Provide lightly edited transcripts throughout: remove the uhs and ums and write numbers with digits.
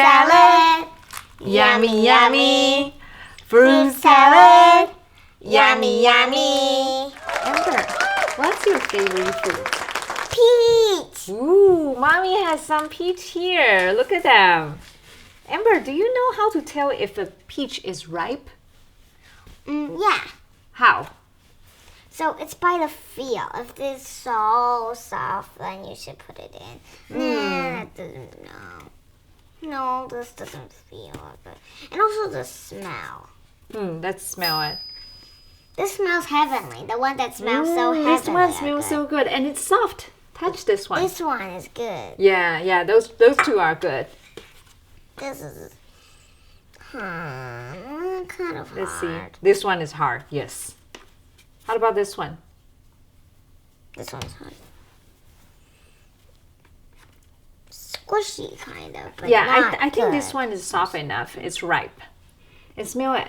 salad, yummy, yummy. Fruit salad, yummy, yummy. Amber, what's your favorite fruit? Peach. Ooh, mommy has some peach here. Look at them. Amber, do you know how to tell if a peach is ripe? Yeah. How? So it's by the feel. If it's so soft, then you should put it in. Nah, that doesn't. No, this doesn't feel good. And also the smell. Let's smell it. This smells heavenly. The one that smells so heavenly. This one smells so good, and it's soft. Touch this one. This one is good. Yeah, those two are good. This is kind of Let's see. hard. This one is hard. Yes. How about this one? This one's hard. Squishy kind of, but Yeah, I think good. this one is soft enough. It's ripe. And smell it.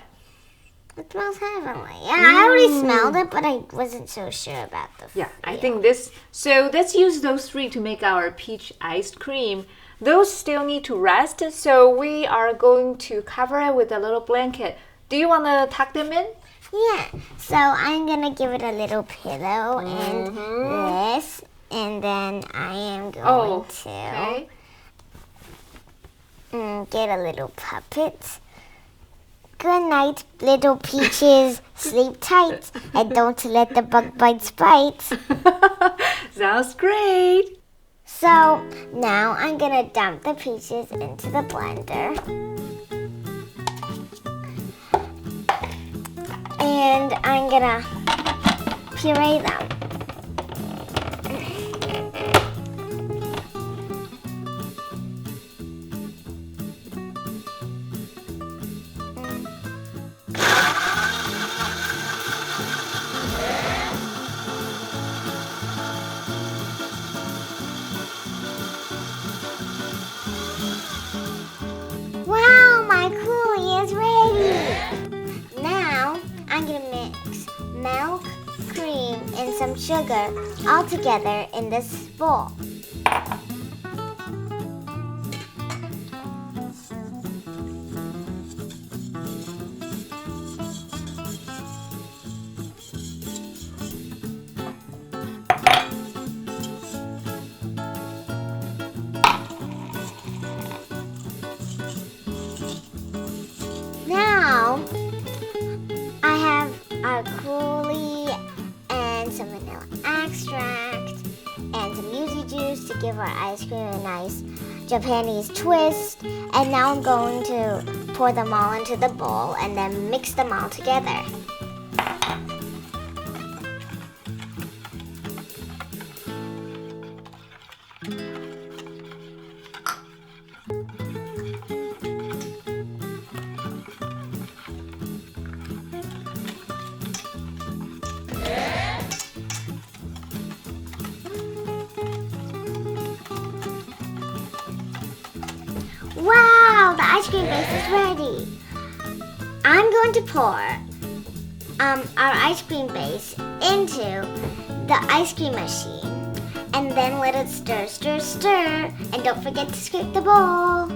It smells heavenly. Yeah, I already smelled it, but I wasn't so sure about the Yeah, I feel. think this. So let's use those three to make our peach ice cream. Those still need to rest, so we are going to cover it with a little blanket. Do you want to tuck them in? Yeah, so I'm gonna give it a little pillow and this, and then I am going Okay. to get a little puppet. Good night, little peaches. Sleep tight and don't let the bug bites bite. Sounds great. So now I'm gonna dump the peaches into the blender. And I'm gonna puree them. Wow, my coulis is ready! Now, I'm gonna mix milk, cream, and some sugar all together in this bowl. Now, I have our coulis and some vanilla extract and some yuzu juice to give our ice cream a nice Japanese twist. And now I'm going to pour them all into the bowl and then mix them all together. Wow, the ice cream base is ready. I'm going to pour our ice cream base into the ice cream machine and then let it stir, stir, stir. And don't forget to scrape the bowl.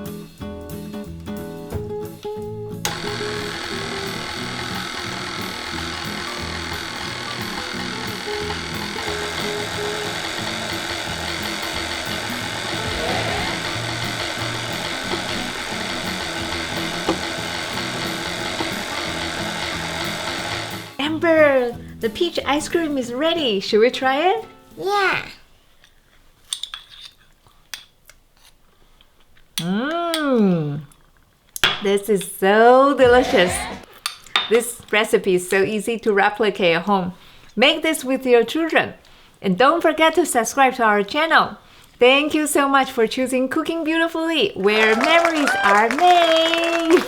Amber, the peach ice cream is ready. Should we try it? Yeah. This is so delicious. This recipe is so easy to replicate at home. Make this with your children. And don't forget to subscribe to our channel. Thank you so much for choosing Cooking Beautifully, where memories are made.